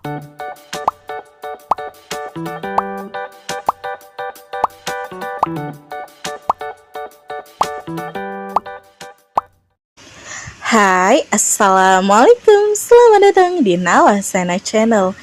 Hai, Assalamualaikum. Selamat datang di Nawasena Channel.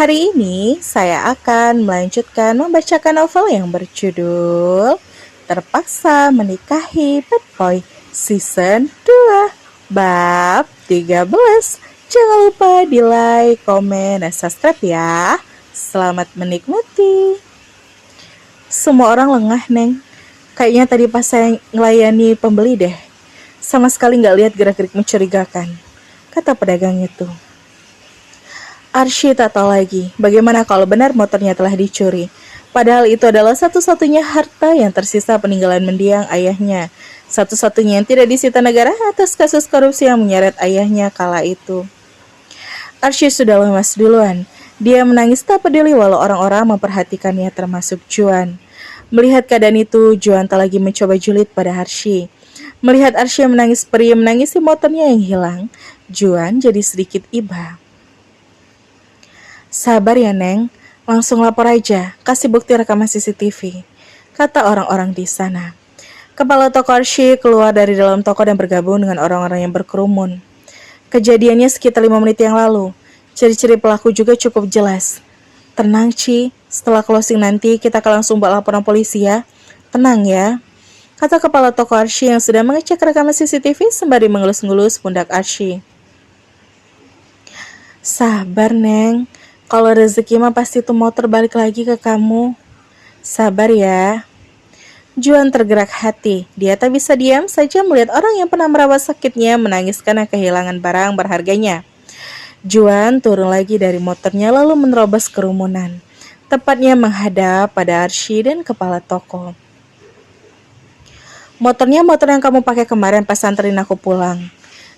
Hari ini saya akan melanjutkan membacakan novel yang berjudul Terpaksa Menikahi Bad Boy Season 2 Bab 13. Jangan lupa di like, komen, dan subscribe ya. Selamat menikmati. Semua orang lengah, Neng. Kayaknya tadi pas saya ngelayani pembeli deh. Sama sekali nggak lihat gerak-gerik mencurigakan, kata pedagang itu. Arsy tak tahu lagi bagaimana kalau benar motornya telah dicuri. Padahal itu adalah satu-satunya harta yang tersisa peninggalan mendiang ayahnya. Satu-satunya yang tidak disita negara atas kasus korupsi yang menyeret ayahnya kala itu. Arsy sudah lemas duluan. Dia menangis tak peduli walau orang-orang memperhatikannya termasuk Juan. Melihat keadaan itu, Juan tak lagi mencoba julid pada Arsy. Melihat Arsy menangis perih menangisi motornya yang hilang, Juan jadi sedikit iba. Sabar ya, Neng. Langsung lapor aja, kasih bukti rekaman CCTV, kata orang-orang di sana. Kepala toko Arsy keluar dari dalam toko dan bergabung dengan orang-orang yang berkerumun. Kejadiannya sekitar 5 menit yang lalu. Ciri-ciri pelaku juga cukup jelas. Tenang, Ci. Setelah closing nanti kita akan langsung buat laporan polisi ya. Tenang ya, kata kepala toko Arsy yang sedang mengecek rekaman CCTV sembari mengelus-ngelus pundak Arsy. Sabar, Neng. Kalau rezeki mah pasti tuh motor balik lagi ke kamu. Sabar ya. Juan tergerak hati. Dia tak bisa diam saja melihat orang yang pernah merawat sakitnya menangis karena kehilangan barang berharganya. Juan turun lagi dari motornya lalu menerobos kerumunan. Tepatnya menghadap pada Arsy dan kepala toko. Motornya motor yang kamu pakai kemarin pas anterin aku pulang,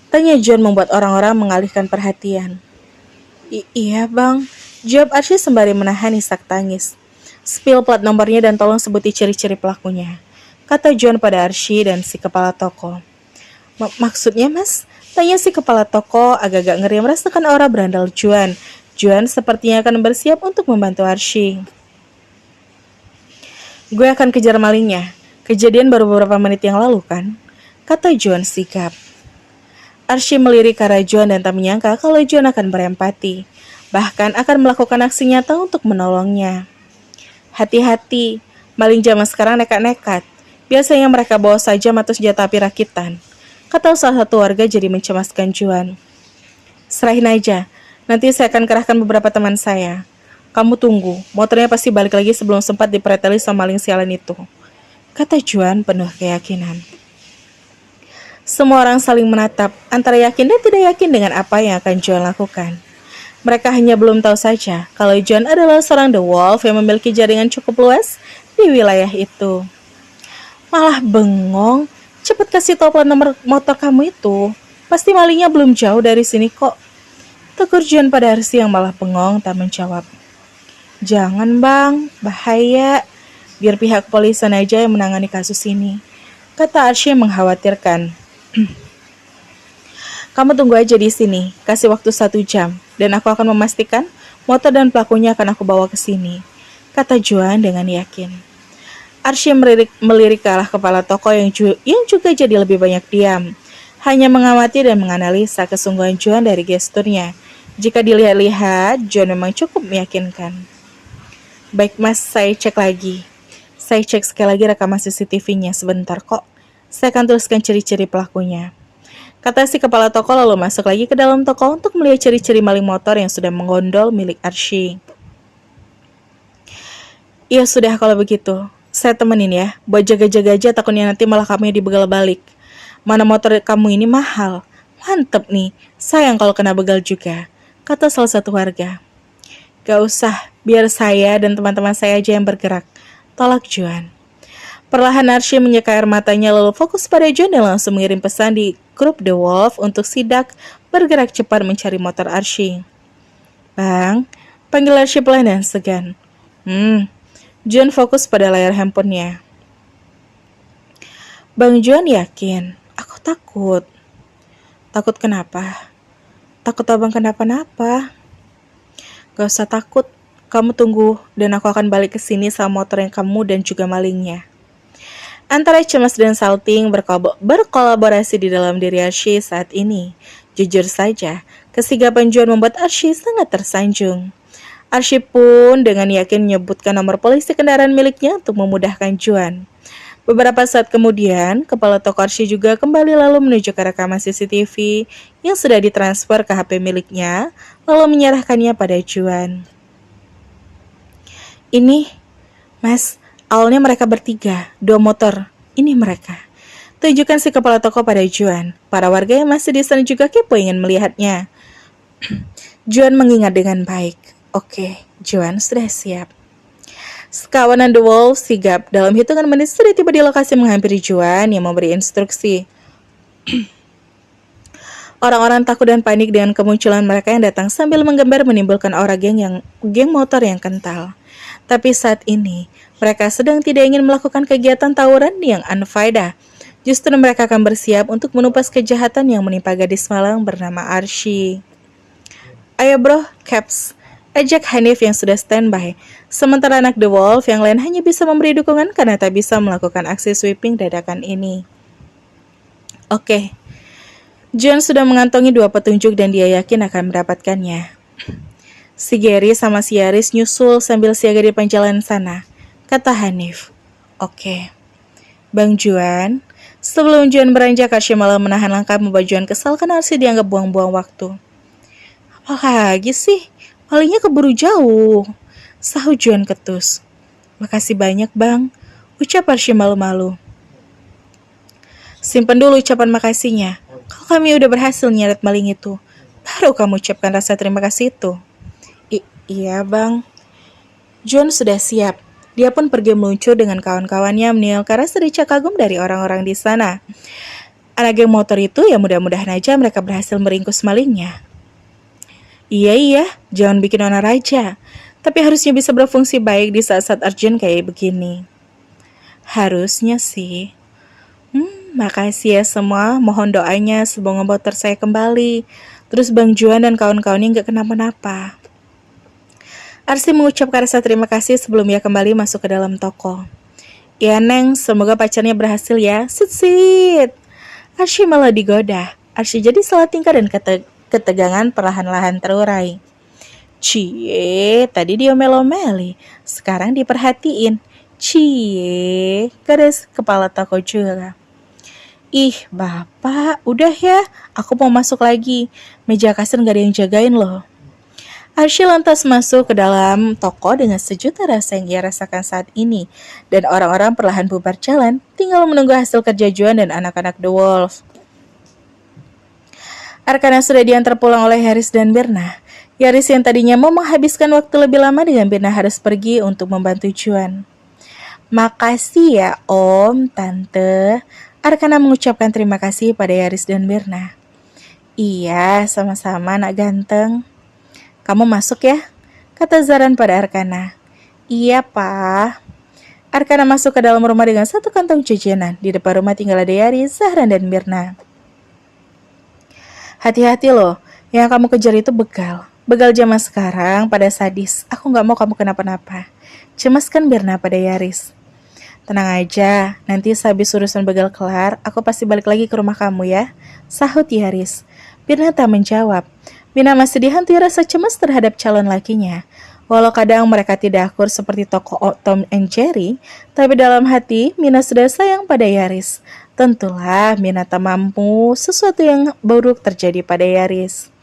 tanya John membuat orang-orang mengalihkan perhatian. Iya bang, jawab Arsy sembari menahan isak tangis. Spill plat nomornya dan tolong sebuti ciri-ciri pelakunya, kata John pada Arsy dan si kepala toko. Maksudnya mas? Tanya si kepala toko agak-agak ngeri merasakan aura berandal Juan. Juan sepertinya akan bersiap untuk membantu Arsy. Gue akan kejar malingnya. Kejadian baru beberapa menit yang lalu kan? Kata Juan sigap. Arsy melirik ke arah Juan dan tak menyangka kalau Juan akan berempati. Bahkan akan melakukan aksi nyata untuk menolongnya. Hati-hati, maling zaman sekarang nekat-nekat. Biasanya mereka bawa saja atau senjata api rakitan. Kata salah satu warga jadi mencemaskan Juan. Serahin aja, nanti saya akan kerahkan beberapa teman saya. Kamu tunggu, motornya pasti balik lagi sebelum sempat dipreteli sama maling sialan itu, kata Juan penuh keyakinan. Semua orang saling menatap, antara yakin dan tidak yakin dengan apa yang akan Juan lakukan. Mereka hanya belum tahu saja kalau Juan adalah seorang The Wolf yang memiliki jaringan cukup luas di wilayah itu. Malah bengong, cepet kasih tahu plat nomor motor kamu itu. Pasti malingnya belum jauh dari sini kok. Tegur Juan pada Arsy yang malah bengong tak menjawab. Jangan bang, bahaya. Biar pihak kepolisian aja yang menangani kasus ini, kata Arsy mengkhawatirkan. Kamu tunggu aja di sini, kasih waktu 1 jam, dan aku akan memastikan motor dan pelakunya akan aku bawa ke sini, kata Juan dengan yakin. Arsy melirik ke arah kepala toko yang juga jadi lebih banyak diam, hanya mengamati dan menganalisa kesungguhan Juan dari gesturnya. Jika dilihat-lihat, Juan memang cukup meyakinkan. Baik mas, saya cek lagi. Saya cek sekali lagi rekaman CCTV-nya sebentar kok. Saya akan tuliskan ciri-ciri pelakunya, kata si kepala toko lalu masuk lagi ke dalam toko untuk melihat ciri-ciri maling motor yang sudah menggondol milik Arsy. Ya sudah kalau begitu, saya temenin ya. Buat jaga-jaga aja takutnya nanti malah kamu yang dibegal balik. Mana motor kamu ini mahal. Mantep nih, sayang kalau kena begal juga, kata salah satu warga. Gak usah, biar saya dan teman-teman saya aja yang bergerak, tolak Juan. Perlahan Arsy menyeka air matanya lalu fokus pada Juan dan langsung mengirim pesan di grup The Wolf untuk sidak bergerak cepat mencari motor Arsy. Bang, panggil Arsy pelan dan segan. Juan fokus pada layar handphonenya. Bang Juan yakin, aku takut. Takut kenapa? Takut abang kenapa-napa. Gak usah takut, kamu tunggu dan aku akan balik ke sini sama motor yang kamu dan juga malingnya. Antara cemas dan salting berkolaborasi di dalam diri Archie saat ini. Jujur saja, kesigapan Juan membuat Archie sangat tersanjung. Archie pun dengan yakin menyebutkan nomor polisi kendaraan miliknya untuk memudahkan Juan. Beberapa saat kemudian, kepala toko Archie juga kembali lalu menuju ke rekaman CCTV yang sudah ditransfer ke HP miliknya, lalu menyerahkannya pada Juan. Ini, Mas, awalnya mereka bertiga, 2 motor. Ini mereka. Tunjukkan si kepala toko pada Juan. Para warga yang masih di sana juga kepo ingin melihatnya. Juan mengingat dengan baik. Oke, Juan sudah siap. Sekawanan The Wolf sigap. Dalam hitungan menit sudah tiba di lokasi menghampiri Juan yang memberi instruksi. Orang-orang takut dan panik dengan kemunculan mereka yang datang sambil menggambar menimbulkan aura geng motor yang kental. Tapi saat ini, mereka sedang tidak ingin melakukan kegiatan tawuran yang unfaedah. Justru mereka akan bersiap untuk menumpas kejahatan yang menimpa gadis malang bernama Archie. Ayo bro, Caps, ajak Hanif yang sudah standby. Sementara anak The Wolf yang lain hanya bisa memberi dukungan karena tak bisa melakukan aksi sweeping dadakan ini. Oke. John sudah mengantongi 2 petunjuk dan dia yakin akan mendapatkannya. Si Gary sama si Yaris nyusul sambil siaga di penjalan sana, kata Hanif. Oke. Bang Juan, sebelum Juan beranjak, Archie malah menahan langkah membuat Juan kesal karena Archie dianggap buang-buang waktu. Apa lagi sih? Palingnya keburu jauh, sahut Juan ketus. Makasih banyak bang, ucap Archie malu-malu. Simpen dulu ucapan makasihnya. Kalau kami udah berhasil nyeret maling itu, baru kamu ucapkan rasa terima kasih itu. Iya bang. John sudah siap. Dia pun pergi meluncur dengan kawan-kawannya meninggalkan rasa decak kagum dari orang-orang di sana. Anak geng motor itu ya mudah-mudahan aja mereka berhasil meringkus malingnya. Iya, jangan bikin onar aja. Tapi harusnya bisa berfungsi baik di saat-saat urgent kayak begini. Harusnya sih. Makasih ya semua. Mohon doanya semoga motor saya kembali. Terus Bang Juan dan kawan-kawannya gak kenapa-napa. Archie mengucapkan rasa terima kasih sebelum ia kembali masuk ke dalam toko. Ya Neng, semoga pacarnya berhasil ya. Sit. Archie malah digoda. Archie jadi salah tingkah dan ketegangan perlahan-lahan terurai. Cie, tadi dia omel-omeli, sekarang diperhatiin. Cie, garis kepala toko juga. Ih, bapak, udah ya, aku mau masuk lagi. Meja kasir gak ada yang jagain loh. Archie lantas masuk ke dalam toko dengan sejuta rasa yang ia rasakan saat ini. Dan orang-orang perlahan bubar jalan, tinggal menunggu hasil kerja Juan dan anak-anak The Wolf. Arkana sudah diantar pulang oleh Haris dan Birna. Yaris yang tadinya mau menghabiskan waktu lebih lama dengan Birna harus pergi untuk membantu Juan. Makasih ya Om, Tante. Arkana mengucapkan terima kasih pada Yaris dan Birna. Iya, sama-sama nak ganteng. Kamu masuk ya, kata Zaran pada Arkana. Iya, Pak. Arkana masuk ke dalam rumah dengan satu kantong jajanan. Di depan rumah tinggal ada Yaris, Zahran, dan Mirna. Hati-hati loh, yang kamu kejar itu begal. Begal zaman sekarang pada sadis. Aku gak mau kamu kenapa-napa. Cemaskan Mirna pada Yaris. Tenang aja, nanti sehabis urusan begal kelar, aku pasti balik lagi ke rumah kamu ya, sahut Yaris. Mirna tak menjawab. Mirna masih dihantui rasa cemas terhadap calon lakinya. Walau kadang mereka tidak akur seperti tokoh Tom and Jerry, tapi dalam hati Mirna sudah sayang pada Yaris. Tentulah Mirna tak mampu sesuatu yang buruk terjadi pada Yaris.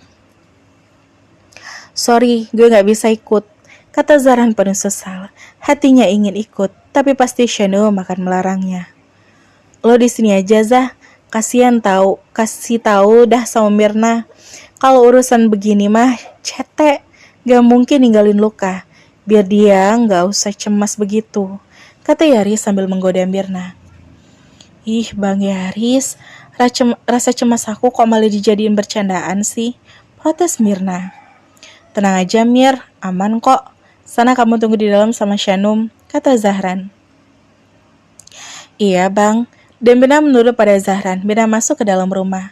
Sorry, gue gak bisa ikut, kata Zaran penuh sesal. Hatinya ingin ikut, tapi pasti Shanum akan melarangnya. Lo di sini aja Zah, kasih tahu dah sama Mirna. Kalau urusan begini mah, cetek, gak mungkin ninggalin Luka. Biar dia gak usah cemas begitu, kata Yaris sambil menggoda Mirna. Ih Bang Yaris, rasa cemas aku kok malah dijadiin bercandaan sih, protes Mirna. Tenang aja Mir, aman kok. Sana kamu tunggu di dalam sama Shanum, kata Zahran. Iya bang, dan Mirna menurut pada Zahran. Mirna masuk ke dalam rumah.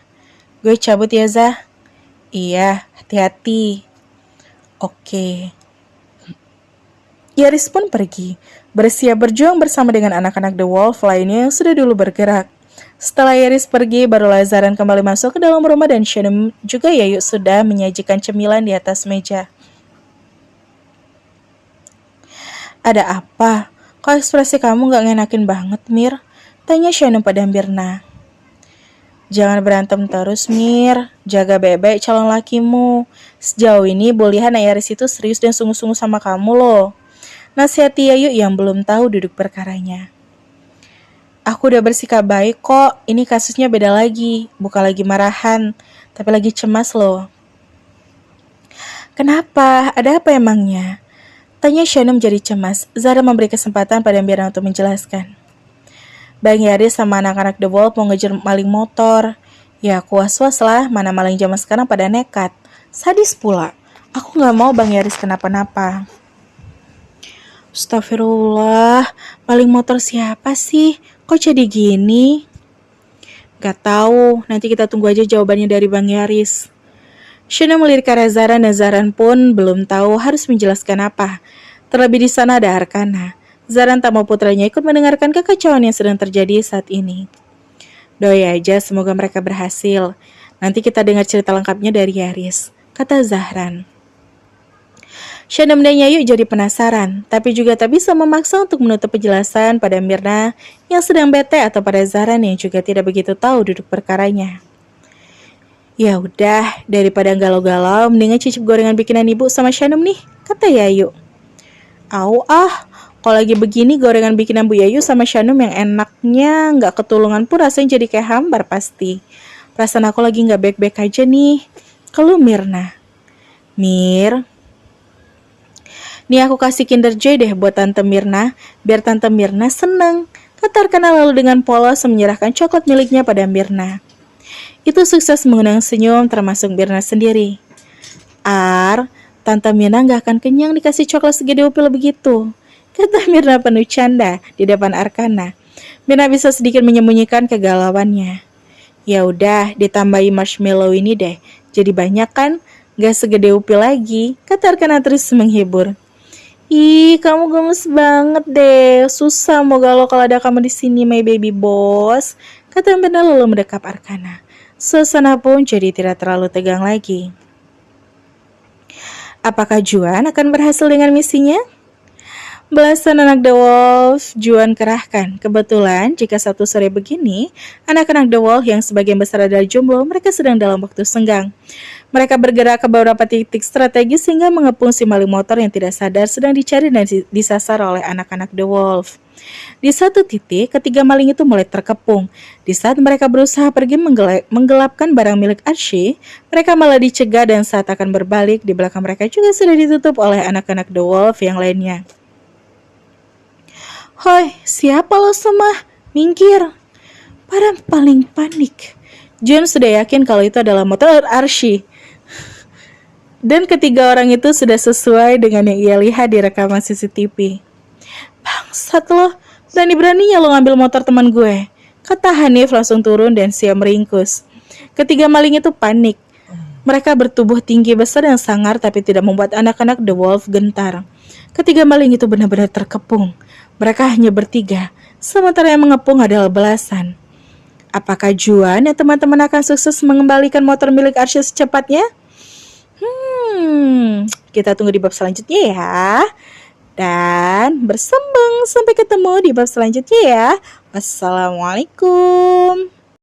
Gue cabut ya Zah. Iya, hati-hati. Oke. Yaris pun pergi, bersiap berjuang bersama dengan anak-anak The Wolf lainnya yang sudah dulu bergerak. Setelah Yaris pergi, barulah Zaran kembali masuk ke dalam rumah dan Shannon juga Yayu sudah menyajikan cemilan di atas meja. Ada apa? Kok ekspresi kamu gak ngenakin banget, Mir? Tanya Shannon pada Mirna. Jangan berantem terus, Mir. Jaga baik-baik calon lakimu. Sejauh ini, bolehan Yaris itu serius dan sungguh-sungguh sama kamu loh. Nasihati Yayu yang belum tahu duduk perkaranya. Aku udah bersikap baik kok. Ini kasusnya beda lagi. Bukan lagi marahan, tapi lagi cemas loh. Kenapa? Ada apa emangnya? Tanya Shannon menjadi cemas. Zara memberi kesempatan pada Mirna untuk menjelaskan. Bang Yaris sama anak-anak The Wolf mau ngejar maling motor. Ya aku was-was lah, mana maling zaman sekarang pada nekat. Sadis pula. Aku gak mau Bang Yaris kenapa-napa. Astagfirullah, maling motor siapa sih? Kok jadi gini? Gak tahu, nanti kita tunggu aja jawabannya dari Bang Yaris. Shannon melirik ke arah Zaran dan Zaran pun belum tahu harus menjelaskan apa. Terlebih di sana ada Arkana. Zaran tak mau putranya ikut mendengarkan kekacauan yang sedang terjadi saat ini. Doa aja semoga mereka berhasil. Nanti kita dengar cerita lengkapnya dari Yaris, kata Zahran. Shannon dan Yayu jadi penasaran, tapi juga tak bisa memaksa untuk menutup penjelasan pada Mirna yang sedang bete atau pada Zaran yang juga tidak begitu tahu duduk perkaranya. Ya udah, daripada galau-galau, mendingan cicip gorengan bikinan ibu sama Shannon nih, kata Yayu. Au kalau lagi begini gorengan bikinan Bu Yayu sama Shannon yang enaknya nggak ketulungan pun rasanya jadi kayak hambar pasti. Perasaan aku lagi nggak baik-baik aja nih. Kalau Mirna. Mir, nih aku kasih Kinder Joy deh buat Tante Mirna, biar Tante Mirna seneng. Kata Arkana lalu dengan polos menyerahkan coklat miliknya pada Mirna. Itu sukses mengundang senyum termasuk Mirna sendiri. Tante Mirna gak akan kenyang dikasih coklat segede upil begitu, kata Mirna penuh canda di depan Arkana. Mirna bisa sedikit menyembunyikan kegalauannya. Ya udah, ditambahi marshmallow ini deh. Jadi banyak kan? Gak segede upil lagi, kata Arkana terus menghibur. Ih, kamu gemes banget deh. Susah mau galau kalau ada kamu di sini, my baby boss, kata Mirna lalu mendekap Arkana. Suasana pun jadi tidak terlalu tegang lagi. Apakah Juan akan berhasil dengan misinya? Belasan anak The Wolf Juan kerahkan. Kebetulan jika satu sore begini, anak-anak The Wolf yang sebagian besar adalah jomblo, mereka sedang dalam waktu senggang. Mereka bergerak ke beberapa titik strategis sehingga mengepung si maling motor yang tidak sadar sedang dicari dan disasar oleh anak-anak The Wolf. Di satu titik, ketiga maling itu mulai terkepung. Di saat mereka berusaha pergi menggelapkan barang milik Archie, mereka malah dicegah dan saat akan berbalik, di belakang mereka juga sudah ditutup oleh anak-anak The Wolf yang lainnya. Hoi, siapa lo semua? Minggir. Para paling panik. John sudah yakin kalau itu adalah motor Archie. Dan ketiga orang itu sudah sesuai dengan yang ia lihat di rekaman CCTV. Bangsat lo, berani-beraninya lo ngambil motor teman gue, kata Hanif langsung turun dan siap meringkus. Ketiga maling itu panik. Mereka bertubuh tinggi besar dan sangar tapi tidak membuat anak-anak The Wolf gentar. Ketiga maling itu benar-benar terkepung. Mereka hanya bertiga, sementara yang mengepung adalah belasan. Apakah Juan dan teman-teman akan sukses mengembalikan motor milik Archie secepatnya? Kita tunggu di bab selanjutnya ya. Dan bersembang sampai ketemu di bab selanjutnya ya. Wassalamualaikum.